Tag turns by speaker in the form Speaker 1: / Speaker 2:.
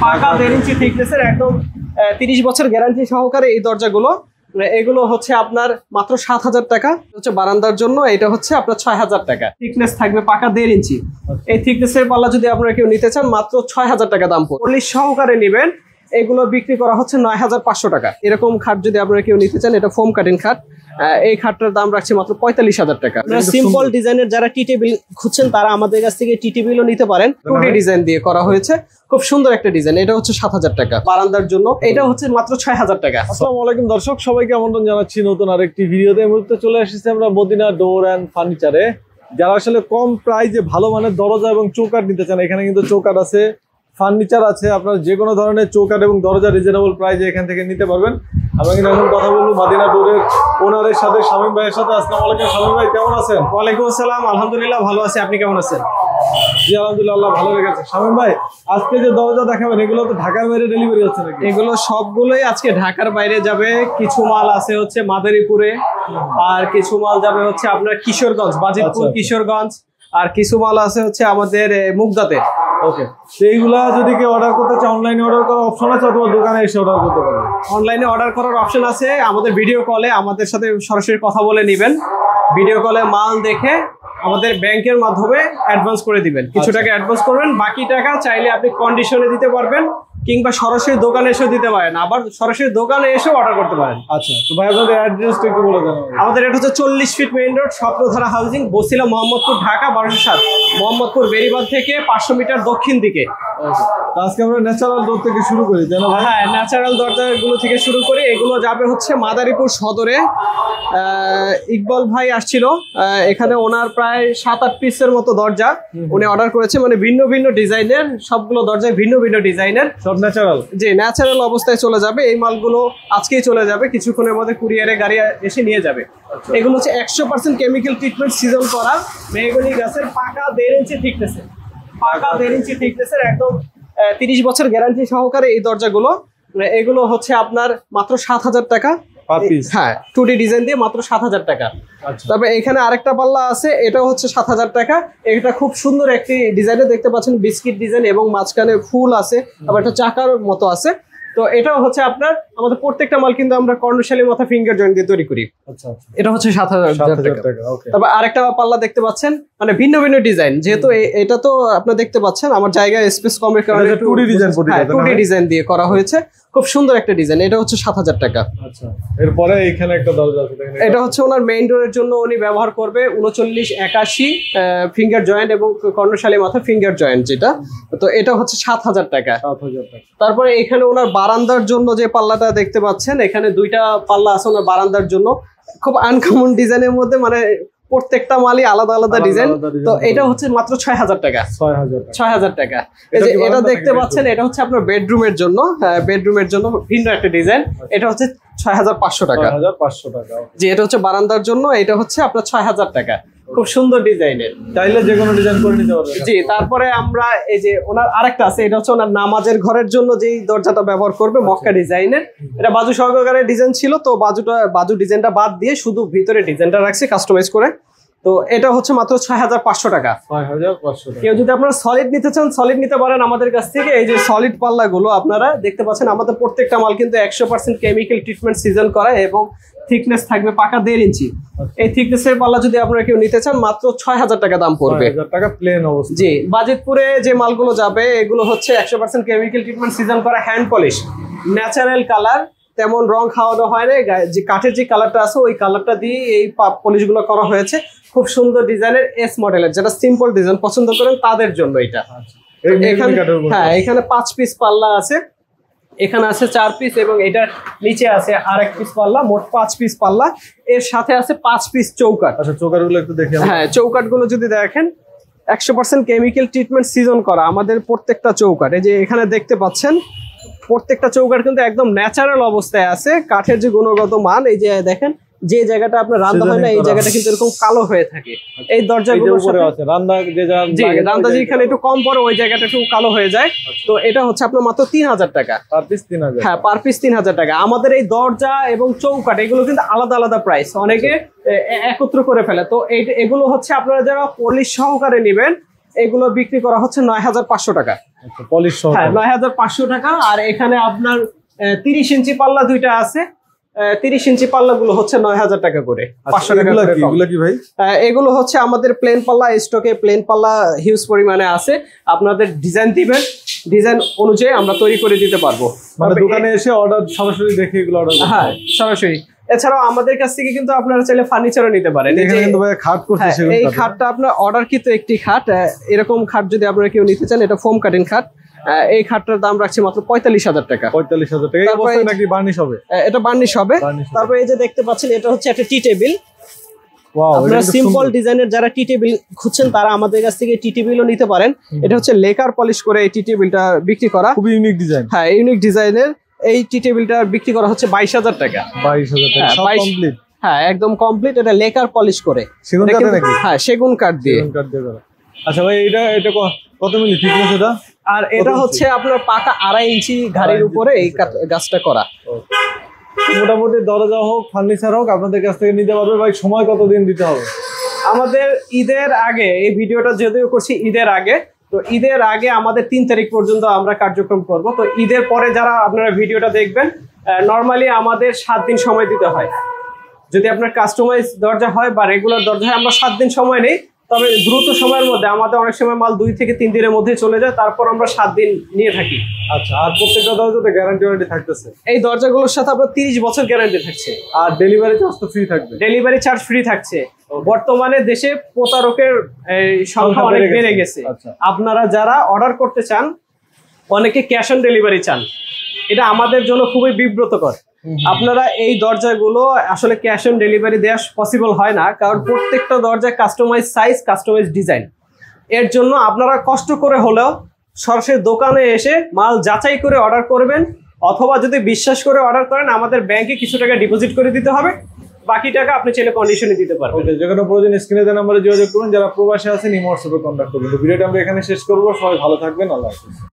Speaker 1: পাকা 1.5 ইঞ্চি থিকনেসের একদম 30 বছর গ্যারান্টি সহকারে এই দরজাগুলো। এগুলো হচ্ছে আপনার মাত্র 7,000 টাকা। হচ্ছে বারান্দার জন্য এটা হচ্ছে আপনার 6,000 টাকা। থিকনেস থাকবে পাকা 1.5 ইঞ্চি। এই থিকনেসের পাল্লা যদি আপনারা কেউ নিতে চান মাত্র 6,000 টাকা দাম পড়বে। পলিশ সহকারে নেবেন, এগুলো বিক্রি করা হচ্ছে 9,500 টাকা। এরকম খাট যদি আপনারা কেউ নিতে চান, এটা ফোম কাটিং খাট, এই খাটটার দাম রাখছে মাত্র 45,000 টাকা। সিম্পল ডিজাইনের যারা টি টেবিল খুঁজছেন তারা আমাদের কাছ থেকে টি টেবিলও নিতে পারেন। 2D ডিজাইন দিয়ে করা হয়েছে, খুব সুন্দর একটা ডিজাইন। এটা হচ্ছে 7,000 টাকা। বারান্দার জন্য এটা হচ্ছে মাত্র 6,000 টাকা।
Speaker 2: আসসালামু আলাইকুম দর্শক, সবাইকে আমন্ত্রণ জানাচ্ছি নতুন আরেকটি ভিডিওতে। এই মুহূর্তে চলে এসেছি আমরা মদিনা ডোর অ্যান্ড ফার্নিচারে। যারা আসলে কম প্রাইসে ভালো মানের দরজা এবং চৌকাঠ নিতে চান, এখানে কিন্তু চৌকাঠ আছে, ফার্নিচার আছে, আপনার যে কোনো ধরনের চৌকাঠ এবং দরজা রিজনেবল প্রাইসে এখান থেকে নিতে পারবেন। আমরা কিন্তু এখন কথা বলবো মদিনা ডোরের ওনারের সাথে, শামীম ভাইয়ের সাথে। আসসালামু আলাইকুম শামীম ভাই, কেমন আছেন?
Speaker 1: ওয়ালাইকুম আসসালাম, আলহামদুলিল্লাহ ভালো আছি, আপনি কেমন আছেন?
Speaker 2: জি আলহামদুলিল্লাহ, ভালো লেগেছে। শামীম ভাই, আজকে যে দরজা দেখাবেন এগুলো তো ঢাকার বাইরে ডেলিভারি হচ্ছে নাকি?
Speaker 1: এগুলো সবগুলোই আজকে ঢাকার বাইরে যাবে। কিছু মাল আছে হচ্ছে মাদারীপুরে, আর কিছু মাল যাবে হচ্ছে আপনার কিশোরগঞ্জ, বাজিতপুর কিশোরগঞ্জ, আর কিছু মাল আছে হচ্ছে আমাদের মুগদাতে।
Speaker 2: ওকে, তো এইগুলা যদি কেউ অর্ডার করতে চায়, অনলাইনে অর্ডার করার অপশন আছে অথবা দোকানে এসে অর্ডার করতে পারবে?
Speaker 1: অনলাইনে অর্ডার করার অপশন আছে, আমাদের ভিডিও কলে আমাদের সাথে সরাসরি কথা বলে নেবেন। ভিডিও কলে মাল দেখে আমাদের ব্যাংকের মাধ্যমে অ্যাডভান্স করে দিবেন। কিছু টাকা অ্যাডভান্স করবেন, বাকি টাকা চাইলে আপনি কন্ডিশনে দিতে পারবেন, কিংবা সরাসরি দোকানে এসেও দিতে পারেন, আবার সরাসরি দোকানে এসেও অর্ডার করতে পারেন।
Speaker 2: আচ্ছা, তো ভাই আপনাদের অ্যাড্রেসটা একটু বলে দেন।
Speaker 1: আমাদের এটা হচ্ছে 40 feet main road, Swapnodhara housing, Bosila Mohammadpur, Dhaka 1207। Mohammadpur Beribadh থেকে 500 মিটার দক্ষিণ দিকে।
Speaker 2: আজকে আমরা ন্যাচারাল ডোর থেকে শুরু করি, তাই না?
Speaker 1: হ্যাঁ, ন্যাচারাল দরজাগুলো থেকে শুরু করি। এগুলো যাবে হচ্ছে মাদারীপুর সদরে। ইকবাল ভাই আসছিল, এখানে ওনার প্রায় 7-8 পিসের মতো দরজা উনি অর্ডার করেছে, মানে ভিন্ন ভিন্ন ডিজাইনের, সবগুলো দরজায় ভিন্ন ভিন্ন ডিজাইনের,
Speaker 2: সব ন্যাচারাল।
Speaker 1: যে ন্যাচারাল অবস্থায় চলে যাবে। এই মালগুলো আজকেই চলে যাবে, কিছুক্ষণের মধ্যে কুরিয়ারে গাড়ি এসে নিয়ে যাবে। এগুলো হচ্ছে 100% কেমিক্যাল ট্রিটমেন্ট সিজন করা মেহগনি গাছের পাকা 1.5 ইঞ্চি থিকনেসের, পাকা 1.5 ইঞ্চি থিকনেসের একদম 30 বছর গ্যারান্টি সহকারে এই দরজাগুলো। এগুলো হচ্ছে আপনার মাত্র 7,000 টাকা। হ্যাঁ, 2D ডিজাইন দিয়ে মাত্র 7,000 টাকা। তবে এখানে আরেকটা পাল্লা আছে, এটা হচ্ছে 7,000 টাকা। এটা খুব সুন্দর একটি ডিজাইনে দেখতে পাচ্ছেন, বিস্কিট ডিজাইন এবং মাঝখানে ফুল আছে, আবার একটা চাকার মতো আছে। তো এটাও হচ্ছে আপনার, আমাদের প্রত্যেকটা মাল কিন্তু আমরা কর্ণশালী মাথা ফিঙ্গার জয়েন্ট দিয়ে তৈরি করি। এটা হচ্ছে 7,000 টাকা। তবে আরেকটা পাল্লা দেখতে পাচ্ছেন, মানে ভিন্ন ভিন্ন ডিজাইন, যেহেতু এটা তো আপনারা দেখতে পাচ্ছেন আমার জায়গায় স্পেস কমের কারণে 2D ডিজাইন দিয়ে করা হয়েছে, খুব সুন্দর একটা ডিজাইন। এটা হচ্ছে 7,000 টাকা।
Speaker 2: আচ্ছা, এরপরে এখানে একটা দরজা আছে,
Speaker 1: এটা হচ্ছে ওনার মেইন ডোরের জন্য উনি ব্যবহার করবে 3981 ফিঙ্গার জয়েন্ট এবং কর্ণশালী মাথা ফিঙ্গার জয়েন্ট যেটা। তো এটা হচ্ছে 7,000 টাকা। তারপরে এখানে ওনার বারান্দার জন্য যে পাল্লাটা দেখতে পাচ্ছেন, এখানে 2টা পাল্লা আছে ওনার বারান্দার জন্য, খুব আনকমন ডিজাইনের মধ্যে, মানে প্রত্যেকটা মালই আলাদা আলাদা ডিজাইন। তো এটা হচ্ছে মাত্র 6,000 টাকা। 6,000 টাকা। এই যে এটা দেখতে পাচ্ছেন, এটা হচ্ছে আপনার বেডরুমের জন্য, বেডরুমের জন্য ভিন্ন একটা ডিজাইন। এটা হচ্ছে 6,500 টাকা। যে এটা হচ্ছে বারান্দার জন্য, এটা হচ্ছে আপনার 6,000 টাকা। খুব সুন্দর ডিজাইনের, চাইলে যে কোনো ডিজাইন করে নিতে পারবেন। জি, তারপরে আমরা এই যে ওনার আরেকটা আছে, এটা হচ্ছে ওনার নামাজের ঘরের জন্য যেই দরজাটা ব্যবহার করবে, মক্কা ডিজাইনের। এটা বাজু সহকারে ডিজাইন ছিল, তো বাজু ডিজাইনটা বাদ দিয়ে শুধু ভিতরে ডিজাইনটা রাখছে কাস্টমাইজ করে। তো এটা হচ্ছে মাত্র 6,500 টাকা।
Speaker 2: 6,500 টাকা।
Speaker 1: কেউ যদি আপনারা সলিড নিতে চান, সলিড নিতে পারেন আমাদের কাছ থেকে। এই যে সলিড পাল্লাগুলো আপনারা দেখতে পাচ্ছেন, আমাদের প্রত্যেকটা মাল কিন্তু 100% কেমিক্যাল ট্রিটমেন্ট সিজন করা এবং থিকনেস থাকবে পাকা 1.5 ইঞ্চি। এই থিকনেসের পাল্লা যদি আপনারা কেউ নিতে চান মাত্র 6,000 টাকা দাম পড়বে।
Speaker 2: 6,000 টাকা প্লেন অবস্থা।
Speaker 1: জি, বাজিতপুরে যে মালগুলো যাবে এগুলো হচ্ছে 100% কেমিক্যাল ট্রিটমেন্ট সিজন করা, হ্যান্ড পলিশ, ন্যাচারাল কালার, তেমন রং খাওয়ানো হয় না। যে কাঠের যে কালারটা আছে ওই কালারটা দিয়ে এই পলিশগুলো করা হয়েছে। খুব সুন্দর ডিজাইনের, এস মডেলের, যারা সিম্পল ডিজাইন পছন্দ করেন তাদের জন্য এটা। হ্যাঁ, এখানে 5 পিস পাল্লা আছে, এখানে আছে 4 পিস এবং এটার নিচে আছে আরেক পিস পাল্লা, মোট 5 পিস পাল্লা। এর সাথে আছে 5 পিস চৌকাঠ।
Speaker 2: আচ্ছা, চৌকাঠগুলো একটু দেখি।
Speaker 1: হ্যাঁ, চৌকাঠগুলো যদি দেখেন 100% কেমিক্যাল ট্রিটমেন্ট সিজন করা আমাদের প্রত্যেকটা চৌকাঠ। এই যে এখানে দেখতে পাচ্ছেন, প্রত্যেকটা চৌকাঠ কিন্তু একদম ন্যাচারাল অবস্থায় আছে। কাঠের যে গুণগত মান, এই যে দেখেন, যে জায়গাটা আপনার রান্না হয় না এই জায়গাটা কিন্তু এরকম কালো হয়ে থাকে। এই দরজাগুলোর উপরে আছে রান্না যেখানে একটু কম পড়ে ওই জায়গাটা একটু কালো হয়ে যায়। তো এটা হচ্ছে আপনার মাত্র 3,000 টাকা
Speaker 2: পার পিস। 3,000।
Speaker 1: হ্যাঁ, পার পিস 3,000 টাকা। আমাদের এই দরজা এবং চৌকাঠ এগুলো কিন্তু আলাদা আলাদা প্রাইস, অনেকে একত্র করে ফেলে। তো এগুলো হচ্ছে আপনারা যারা পলিশ সহকারে নেবেন, এগুলো বিক্রি করা হচ্ছে 9500 টাকা।
Speaker 2: আচ্ছা, পলিশ সহ।
Speaker 1: হ্যাঁ, 9500 টাকা। আর এখানে আপনার 30 ইঞ্চি পাল্লা দুইটা আছে, 30 ইঞ্চি পাল্লা গুলো হচ্ছে 9000 টাকা করে, 500 টাকা করে কম।
Speaker 2: এগুলো কি ভাই?
Speaker 1: এগুলো হচ্ছে আমাদের প্লেন পাল্লা, স্টকে প্লেন পাল্লা হিউজ পরিমাণে আছে। আপনাদের ডিজাইন দিবেন, ডিজাইন অনুযায়ী আমরা তৈরি করে দিতে পারবো।
Speaker 2: মানে দোকানে এসে অর্ডার সরাসরি দেখে এগুলো অর্ডার?
Speaker 1: হ্যাঁ, সরাসরি। এছাড়াও আমাদের কাছ থেকে কিন্তু আপনারা চাইলে ফার্নিচারও নিতে পারেন।
Speaker 2: এখানে কিন্তু ভাই খাট করতে সেগুলো।
Speaker 1: এই খাটটা আপনার অর্ডার কিন্তু একটি খাট, এরকম খাট যদি আপনারা কেউ নিতে চান, এটা ফোম কাটিং খাট। এই খাটটার দাম রাখছি মাত্র 45000 টাকা।
Speaker 2: 45000 টাকা। এই অবস্থায় নাকি বার্নিশ হবে? এটা
Speaker 1: বার্নিশ হবে। তারপরে এই যে দেখতে পাচ্ছেন, এটা হচ্ছে একটা টি টেবিল।
Speaker 2: ওয়াও,
Speaker 1: আপনারা সিম্পল ডিজাইনের যারা টি টেবিল খুঁজছেন তারা আমাদের কাছ থেকে টি টেবিলও নিতে পারেন। এটা হচ্ছে লেকার পলিশ করে এই টি টেবিলটা বিক্রি করা,
Speaker 2: খুবই ইউনিক ডিজাইন।
Speaker 1: হ্যাঁ, ইউনিক ডিজাইনের এই টি টেবিলটা বিক্রি করা হচ্ছে 22000 টাকা।
Speaker 2: 22000 টাকা সব কমপ্লিট?
Speaker 1: হ্যাঁ, একদম কমপ্লিট। এটা লেকার পলিশ করে।
Speaker 2: সেগুন কাঠে নাকি?
Speaker 1: হ্যাঁ, সেগুন কাঠ দিয়ে।
Speaker 2: সেগুন কাঠ দিয়ে করা। আচ্ছা ভাই, এটা কত মিলি থিকনেস এটা?
Speaker 1: আর এটা হচ্ছে আপনার পাকা 2.5 ইঞ্চি ঘাড়ির উপরে এই গাছটা করা।
Speaker 2: মোটামুটি দরজা হোক ফার্নিচার হোক আপনাদের কাছ থেকে নিতে পারবে। ভাই সময় কতদিন দিতে হবে?
Speaker 1: আমাদের ঈদের আগে, এই ভিডিওটা যদিও করছি ঈদের আগে, তো ঈদের আগে আমাদের 3 তারিখ পর্যন্ত আমরা কার্যক্রম করব। তো ঈদের পরে যারা আপনারা ভিডিওটা দেখবেন, নর্মালি আমাদের 7 দিন সময় দিতে হয়। যদি আপনার কাস্টমাইজ দরজা হয় বা রেগুলার দরজা হয়, আমরা 7 দিন সময় নেই। তবে দ্রুত সময়ের মধ্যে, আমাদের অনেক সময় মাল 2 থেকে 3 দিনের মধ্যে চলে যায়, তারপর আমরা 7 দিন নিয়ে থাকি।
Speaker 2: আচ্ছা, আর প্রত্যেকটা দরজাতে গ্যারান্টি ওয়ারেন্টি থাকতেছে?
Speaker 1: এই দরজাগুলোর সাথে আপনার 30 বছর গ্যারান্টি থাকছে।
Speaker 2: আর ডেলিভারি চার্জ তো ফ্রি থাকবে?
Speaker 1: ডেলিভারি চার্জ ফ্রি থাকছে। বর্তমানে দেশে প্রতারকের সংখ্যা অনেক বেড়ে গেছে। আপনারা যারা অর্ডার করতে চান, অনেকে ক্যাশ অন ডেলিভারি চান, এটা আমাদের জন্য খুবই বিব্রতকর। আপনারা এই দরজাগুলো আসলে ক্যাশ অন ডেলিভারি দেওয়া পসিবল হয় না, কারণ প্রত্যেকটা দরজায় কাস্টমাইজ সাইজ, কাস্টমাইজ ডিজাইন। এর জন্য আপনারা কষ্ট করে হলেও সরাসরি দোকানে এসে মাল যাচাই করে অর্ডার করবেন, অথবা যদি বিশ্বাস করে অর্ডার করেন আমাদের ব্যাংকে কিছু টাকা ডিপোজিট করে দিতে হবে, বাকি টাকা আপনি চাইলে কন্ডিশনে দিতে পারবেন।
Speaker 2: ওকে, যে কোনো প্রয়োজন স্ক্রিনে দেওয়া নম্বরে যোগাযোগ করুন। যারা প্রবাসী আছেন ইমো হোয়াটসঅ্যাপে কন্ট্যাক্ট করবেন। ভিডিওটা আমরা এখানে শেষ করবো। সবাই ভালো থাকবেন, আল্লাহ হাফেজ।